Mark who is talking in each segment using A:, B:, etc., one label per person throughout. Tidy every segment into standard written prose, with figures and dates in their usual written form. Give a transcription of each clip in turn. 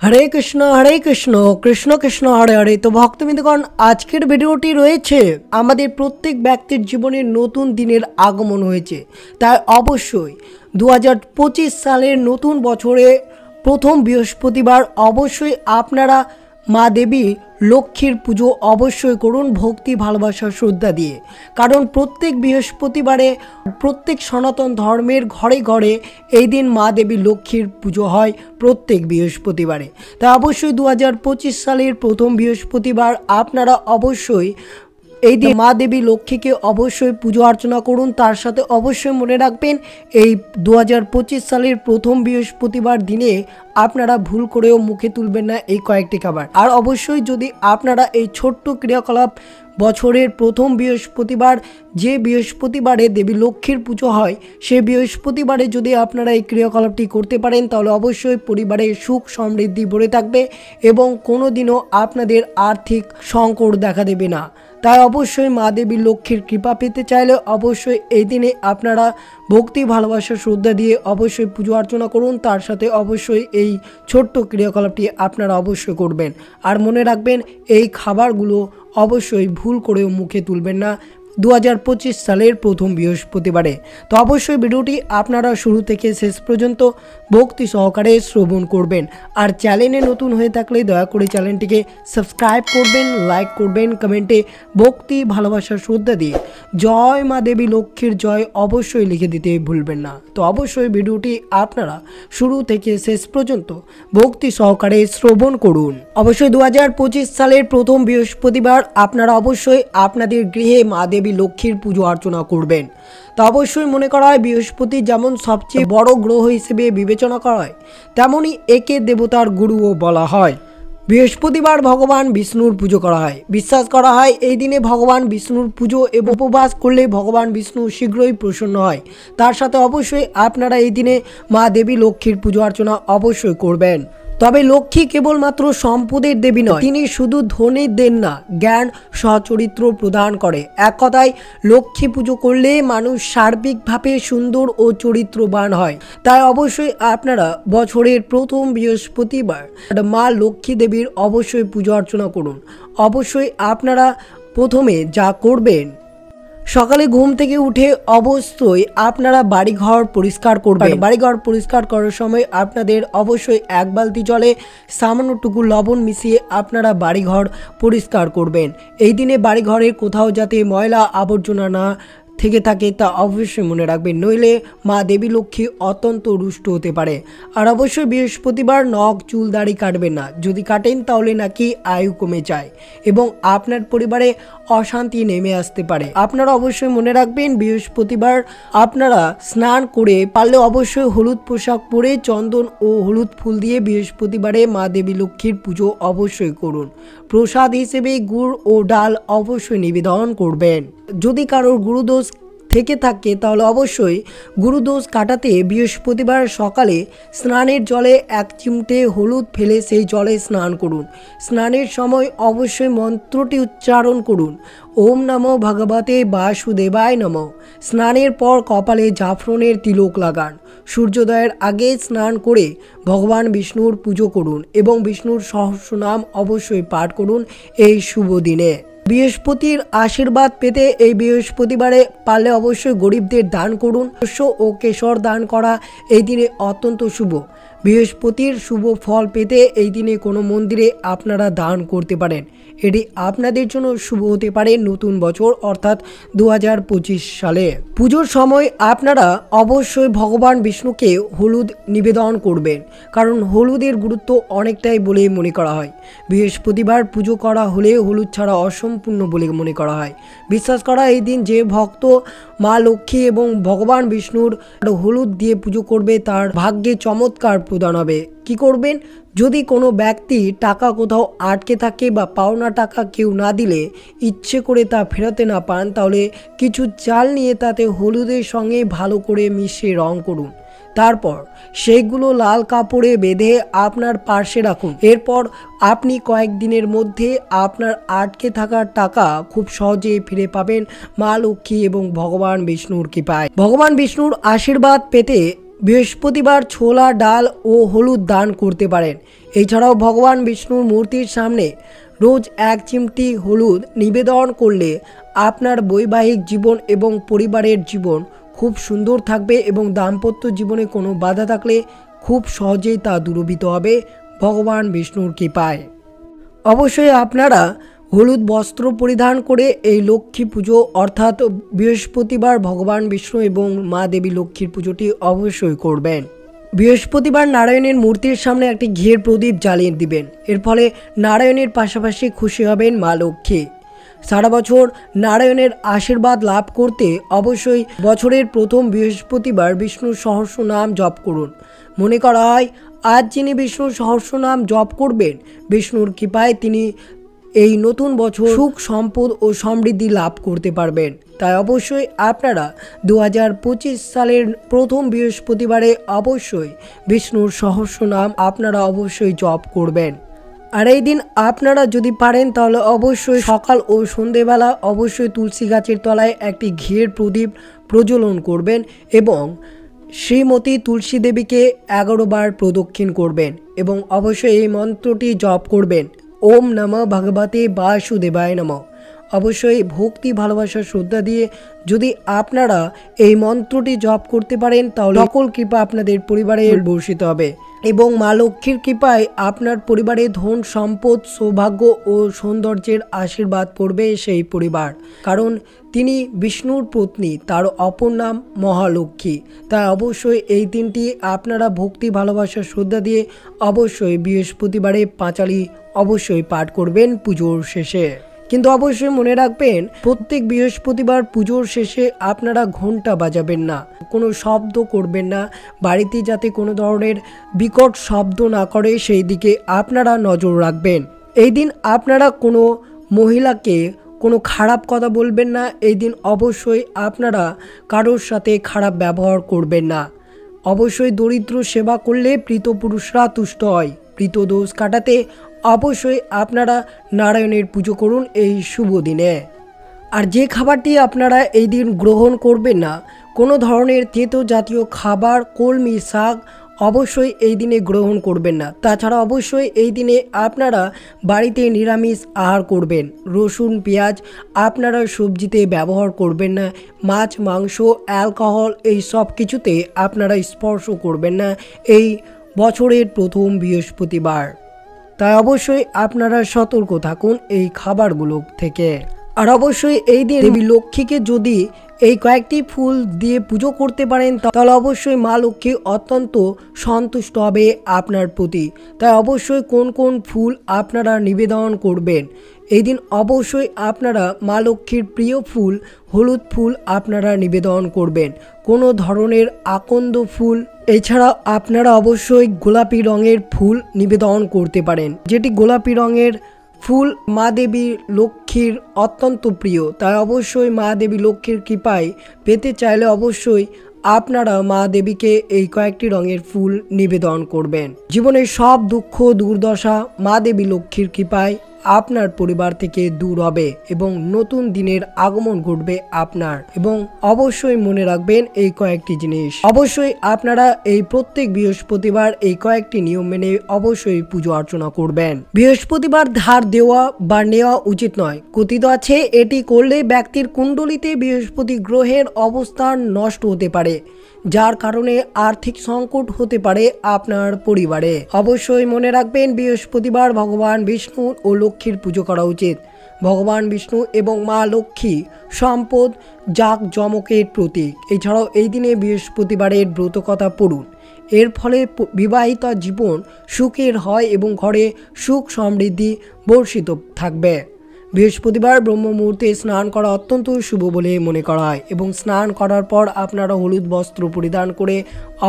A: হরে কৃষ্ণ কৃষ্ণ কৃষ্ণ হরে হরে। তো ভক্তবৃন্দগণ, আজকের ভিডিওটি রয়েছে আমাদের প্রত্যেক ব্যক্তির জীবনের নতুন দিনের আগমন হয়েছে। তাই অবশ্যই 2025 সালের নতুন বছরে প্রথম বৃহস্পতিবার অবশ্যই আপনারা মা দেবী লক্ষ্মীর পুজো অবশ্যই করুন ভক্তি ভালোবাসা শ্রদ্ধা দিয়ে। কারণ প্রত্যেক বৃহস্পতিবারে প্রত্যেক সনাতন ধর্মের ঘরে ঘরে এই দিন মা দেবী লক্ষ্মীর পুজো হয় প্রত্যেক বৃহস্পতিবারে। তাই অবশ্যই 2025 সালের প্রথম বৃহস্পতিবার আপনারা অবশ্যই এই দিন মা দেবী লক্ষ্মীকে অবশ্যই পুজো অর্চনা করুন। তার সাথে অবশ্যই মনে রাখবেন, এই 2025 সালের প্রথম বৃহস্পতিবার দিনে আপনারা ভুল করেও মুখে তুলবেন না এই কয়েকটি খাবার। আর অবশ্যই যদি আপনারা এই ছোট্ট ক্রিয়াকলাপ বছরের প্রথম বৃহস্পতিবার, যে বৃহস্পতিবারে দেবী লক্ষ্মীর পুজো হয়, সেই বৃহস্পতিবারে যদি আপনারা এই ক্রিয়াকলাপটি করতে পারেন তাহলে অবশ্যই পরিবারে সুখ সমৃদ্ধি ভরে থাকবে এবং কোনো দিনও আপনাদের আর্থিক সংকট দেখা দেবে না। তাই অবশ্যই মা দেবী লক্ষ্মীর কৃপা পেতে চাইলে অবশ্যই এই দিনে আপনারা ভক্তি ভালোবাসা শ্রদ্ধা দিয়ে অবশ্যই পুজো অর্চনা করুন। তার সাথে অবশ্যই এই ছোট্ট ক্রিয়াকলাপটি আপনারা অবশ্যই করবেন। আর মনে রাখবেন, এই খাবারগুলো অবশ্যই ভুল করেও মুখে তুলবেন না 2025 সালের প্রথম বৃহস্পতিবারে। তো অবশ্যই ভিডিওটি আপনারা শুরু থেকে শেষ পর্যন্ত ভক্তি সহকারে শ্রবণ করবেন। আর চ্যানেলে নতুন হয়ে থাকলে দয়া করে চ্যানেলটিকে সাবস্ক্রাইব করবেন, লাইক করবেন, কমেন্টে ভক্তি ভালোবাসা শ্রদ্ধা দিয়ে জয় মা দেবী লক্ষ্মীর জয় অবশ্যই লিখে দিতে ভুলবেন না। তো অবশ্যই ভিডিওটি আপনারা শুরু থেকে শেষ পর্যন্ত ভক্তি সহকারে শ্রবণ করুন। অবশ্যই 2025 সালের প্রথম বৃহস্পতিবার আপনারা অবশ্যই আপনাদের গৃহে মা দেবী লক্ষ্মীর পুজো অর্চনা করবেন। তা অবশ্যই মনে করা হয় বৃহস্পতি যেমন সবচেয়ে বড় গ্রহ হিসেবে বিবেচনা করা হয়, তেমনি একে দেবতার গুরুও বলা হয়। বৃহস্পতিবার ভগবান বিষ্ণুর পুজো করা হয়। বিশ্বাস করা হয় এই দিনে ভগবান বিষ্ণুর পুজো এবং উপবাস করলে ভগবান বিষ্ণু শীঘ্রই প্রসন্ন হয়। তার সাথে অবশ্যই আপনারা এই দিনে মা দেবী লক্ষ্মীর পুজো অর্চনা অবশ্যই করবেন। তবে লক্ষ্মী কেবলমাত্র সম্পদের দেবী নয়, তিনি শুধু ধনের দেন না, জ্ঞান সচরিত্র প্রদান করে। এক কথায় লক্ষ্মী পুজো করলে মানুষ সার্বিকভাবে সুন্দর ও চরিত্রবান হয়। তাই অবশ্যই আপনারা বছরের প্রথম বৃহস্পতিবার মা লক্ষ্মী দেবীর অবশ্যই পুজো অর্চনা করুন। অবশ্যই আপনারা প্রথমে যা করবেন, সকালে ঘুম থেকে উঠে অবশ্যই আপনারা বাড়িঘর পরিষ্কার করবেন। বাড়িঘর পরিষ্কার করার সময় আপনাদের অবশ্যই এক বালতি জলে সামান্যটুকু লবণ মিশিয়ে আপনারা বাড়িঘর পরিষ্কার করবেন। এই দিনে বাড়িঘরের কোথাও যাতে ময়লা আবর্জনা না থেকে থাকে তা অবশ্যই মনে রাখবেন, নইলে মা দেবী লক্ষ্মী অত্যন্ত রুষ্ট হতে পারে। আর অবশ্যই বৃহস্পতিবার নখ চুল দাড়ি কাটবেন না, যদি কাটেন তাহলে নাকি আয়ু কমে যায় এবং আপনার পরিবারে অশান্তি নেমে আসতে পারে। আপনারা অবশ্যই মনে রাখবেন, বৃহস্পতিবার আপনারা স্নান করে পারলে অবশ্যই হলুদ পোশাক পরে চন্দন ও হলুদ ফুল দিয়ে বৃহস্পতিবারে মা দেবী লক্ষ্মীর পুজো অবশ্যই করুন। প্রসাদ হিসেবে গুড় ও ডাল অবশ্যই নিবেদন করবেন। যদি কারোর গুরুদোষ থেকে থাকে তাহলে অবশ্যই গুরুদোষ কাটাতে বৃহস্পতিবার সকালে স্নানের জলে এক চিমটে হলুদ ফেলে সেই জলে স্নান করুন। স্নানের সময় অবশ্যই মন্ত্রটি উচ্চারণ করুন, ওম নমো ভগবতে বাসুদেবায় নমঃ। স্নানের পর কপালে জাফরানের তিলক লাগান। সূর্যোদয়ের আগে স্নান করে ভগবান বিষ্ণুর পুজো করুন এবং বিষ্ণুর সহস্রনাম অবশ্যই পাঠ করুন এই শুভ দিনে। বৃহস্পতির আশীর্বাদ পেতে এই বৃহস্পতিবারে পারলে অবশ্যই গরিবদের দান করুন। শস্য ও কেশর দান করা এই দিনে অত্যন্ত শুভ। বৃহস্পতির শুভ ফল পেতে এই দিনে কোনো মন্দিরে আপনারা দান করতে পারেন। এটি আপনাদের জন্য শুভ হতে পারে নতুন বছর অর্থাৎ 2025 সালে। পুজোর সময় আপনারা অবশ্যই ভগবান বিষ্ণুকে হলুদ নিবেদন করবেন, কারণ হলুদের গুরুত্ব অনেকটাই বলে মনে করা হয়। বৃহস্পতিবার পুজো করা হলে হলুদ ছাড়া অসম্পূর্ণ বলে মনে করা হয়। বিশ্বাস করা এই দিন যে ভক্ত মা লক্ষ্মী এবং ভগবান বিষ্ণুর হলুদ দিয়ে পুজো করবে তার ভাগ্যে চমৎকার প্রদান হবে। কি করবেন, যদি কোনো ব্যক্তি টাকা কোথাও আটকে থাকে বা পাওনা টাকা কেউ না দিলে ইচ্ছে করে তা ফেরাতে না পান, তাহলে কিছু চাল নিয়ে তাতে হলুদের সঙ্গে ভালো করে মিশিয়ে রং করুন। তারপর সেইগুলো লাল কাপড়ে বেঁধে আপনার পার্শ্বে রাখুন। এরপর আপনি কয়েকদিনের মধ্যে আপনার আটকে থাকা টাকা খুব সহজেই ফিরে পাবেন মা লক্ষ্মী এবং ভগবান বিষ্ণুর কৃপায়। ভগবান বিষ্ণুর আশীর্বাদ পেতে বৃহস্পতিবার ছোলা ডাল ও হলুদ দান করতে পারেন। এছাড়াও ভগবান বিষ্ণুর মূর্তির সামনে রোজ 1 চিমটি হলুদ নিবেদন করলে আপনার বৈবাহিক জীবন এবং পরিবারের জীবন খুব সুন্দর থাকবে এবং দাম্পত্য জীবনে কোনো বাধা থাকলে খুব সহজেই তা দূরীভূত হবে ভগবান বিষ্ণুর কৃপায়। অবশ্যই আপনারা হলুদ বস্ত্র পরিধান করে এই লক্ষ্মী পুজো অর্থাৎ বৃহস্পতিবার ভগবান বিষ্ণু এবং মা দেবী লক্ষ্মীর পুজোটি অবশ্যই করবেন। বৃহস্পতিবার নারায়ণের মূর্তির সামনে একটি ঘিয়ের প্রদীপ জ্বালিয়ে দিবেন। এর ফলে নারায়ণের পাশাপাশি খুশি হবেন মা লক্ষ্মী। সারা বছর নারায়ণের আশীর্বাদ লাভ করতে অবশ্যই বছরের প্রথম বৃহস্পতিবার বিষ্ণুর সহস্র নাম জপ করুন। মনে করা হয় আজ যিনি বিষ্ণুর সহস্র নাম জপ করবেন বিষ্ণুর কৃপায় তিনি এই নতুন বছর সুখ সম্পদ ও সমৃদ্ধি লাভ করতে পারবেন। তাই অবশ্যই আপনারা 2025 সালের প্রথম বৃহস্পতিবারে অবশ্যই বিষ্ণুর সহস্র নাম আপনারা অবশ্যই জপ করবেন। আর এই দিন আপনারা যদি পারেন তাহলে অবশ্যই সকাল ও সন্ধেবেলা অবশ্যই তুলসী গাছের তলায় একটি ঘিয়ের প্রদীপ প্রজ্বলন করবেন এবং শ্রীমতী তুলসী দেবীকে 11 বার প্রদক্ষিণ করবেন এবং অবশ্যই এই মন্ত্রটি জপ করবেন, ওম নমঃ ভগবতে বাসুদেবায় নমঃ। অবশ্যই ভক্তি ভালোবাসা শ্রদ্ধা দিয়ে যদি আপনারা এই মন্ত্রটি জপ করতে পারেন তাহলে সকল কৃপা আপনাদের পরিবারে বর্ষিত হবে এবং মা লক্ষ্মীর কৃপায় আপনার পরিবারে ধন সম্পদ সৌভাগ্য ও সৌন্দর্যের আশীর্বাদ পড়বে সেই পরিবার, কারণ তিনি বিষ্ণুর পত্নী, তার অপর নাম মহালক্ষ্মী। তাই অবশ্যই এই দিনটি আপনারা ভক্তি ভালোবাসা শ্রদ্ধা দিয়ে অবশ্যই বৃহস্পতিবারে পাঁচালী অবশ্যই পাঠ করবেন পুজোর শেষে। কিন্তু অবশ্যই মনে রাখবেন প্রত্যেক বৃহস্পতিবার পুজোর শেষে আপনারা ঘন্টা বাজাবেন না, কোনো শব্দ করবেন না, বাড়িতে যাতে কোনো ধরনের বিকট শব্দ না করে সেই দিকে আপনারা নজর রাখবেন। এই দিন আপনারা কোনো মহিলাকে কোনো খারাপ কথা বলবেন না। এই দিন অবশ্যই আপনারা কারোর সাথে খারাপ ব্যবহার করবেন না। অবশ্যই দরিদ্র সেবা করলে প্রীতপুরুষরা তুষ্ট হয়। প্রীত দোষ কাটাতে অবশ্যই আপনারা নারায়ণের পুজো করুন এই শুভ দিনে। আর যে খাবারটি আপনারা এই দিন গ্রহণ করবেন না, কোনো ধরনের তেতো জাতীয় খাবার, কলমি শাক অবশ্যই এই দিনে গ্রহণ করবেন না। তাছাড়া অবশ্যই এই দিনে আপনারা বাড়িতে নিরামিষ আহার করবেন। রসুন পেঁয়াজ আপনারা সবজিতে ব্যবহার করবেন না। মাছ মাংস অ্যালকোহল এই সব কিছুতে আপনারা স্পর্শ করবেন না এই বছরের প্রথম বৃহস্পতিবার। তাই অবশ্যই আপনারা সতর্ক থাকুন এই খাবারগুলো থেকে। আর অবশ্যই এই দিন দেবী লক্ষ্মীকে যদি এই কয়েকটি ফুল দিয়ে পুজো করতে পারেন তাহলে অবশ্যই মা লক্ষ্মী অত্যন্ত সন্তুষ্ট হবে আপনার প্রতি। তাই অবশ্যই কোন কোন ফুল আপনারা নিবেদন করবেন এই দিন অবশ্যই আপনারা মা লক্ষ্মীর প্রিয় ফুল হলুদ ফুল আপনারা নিবেদন করবেন, কোনো ধরনের আকন্দ ফুল। এছাড়া আপনারা অবশ্যই গোলাপি রঙের ফুল নিবেদন করতে পারেন, যেটি গোলাপি রঙের ফুল মা দেবী লক্ষ্মীর অত্যন্ত প্রিয়। তাই অবশ্যই মা দেবী লক্ষ্মীর কৃপায় পেতে চাইলে অবশ্যই আপনারা মা দেবীকে এই কয়েকটি রঙের ফুল নিবেদন করবেন। জীবনের সব দুঃখ দুর্দশা মা দেবী লক্ষ্মীর কৃপায় আপনার পরিবার থেকে দূর হবে এবং নতুন দিনের আগমন ঘটবে আপনার। এবং অবশ্যই মনে রাখবেন এই কয়েকটি জিনিস, অবশ্যই আপনারা এই প্রত্যেক বৃহস্পতিবার এই কয়েকটি নিয়ম মেনে অবশ্যই পুজো অর্চনা করবেন। বৃহস্পতিবার ধার দেওয়া বা নেওয়া উচিত নয়। কথিত আছে এটি করলে ব্যক্তির কুণ্ডলিতে বৃহস্পতি গ্রহের অবস্থান নষ্ট হতে পারে, যার কারণে আর্থিক সংকট হতে পারে আপনার পরিবারে। অবশ্যই মনে রাখবেন বৃহস্পতিবার ভগবান বিষ্ণু ও লক্ষ্মীর পুজো করা উচিত। ভগবান বিষ্ণু এবং মা লক্ষ্মী সম্পদ জাঁকজমকের প্রতীক। এছাড়াও এই দিনে বৃহস্পতিবারের ব্রতকথা পড়ুন, এর ফলে বিবাহিত জীবন সুখের হয় এবং ঘরে সুখ সমৃদ্ধি বর্ষিত থাকবে। বৃহস্পতিবার ব্রহ্ম মুহূর্তে স্নান করা অত্যন্ত শুভ বলে মনে করা হয় এবং স্নান করার পর আপনারা হলুদ বস্ত্র পরিধান করে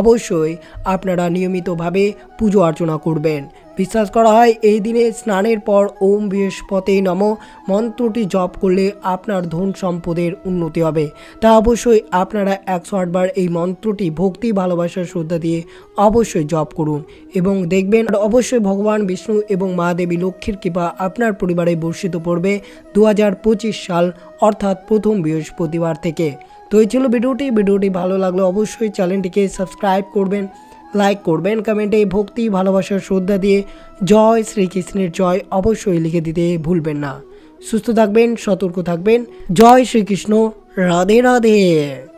A: অবশ্যই আপনারা নিয়মিতভাবে পুজো অর্চনা করবেন। বিশ্বাস করা হয় এই দিনে স্নানের পর ওম বৃহস্পতি নমঃ মন্ত্রটি জপ করলে আপনার ধন সম্পদের উন্নতি হবে। তা অবশ্যই আপনারা 108 বার এই মন্ত্রটি ভক্তি ভালোবাসা শ্রদ্ধা দিয়ে অবশ্যই জপ করুন এবং দেখবেন অবশ্যই ভগবান বিষ্ণু এবং মা দেবী লক্ষ্মীর কৃপা আপনার পরিবারে বর্ষিত পড়বে 2025 সাল অর্থাৎ প্রথম বৃহস্পতিবার থেকে। তো এই ছিল ভিডিওটি ভালো লাগলে অবশ্যই চ্যানেলটিকে সাবস্ক্রাইব করবেন, লাইক করবেন, কমেন্টে ভক্তি ভালোবাসা শ্রদ্ধা দিয়ে জয় শ্রীকৃষ্ণের জয় অবশ্যই লিখে দিতে ভুলবেন না। সুস্থ থাকবেন, সতর্ক থাকবেন। জয় শ্রীকৃষ্ণ, রাধে রাধে।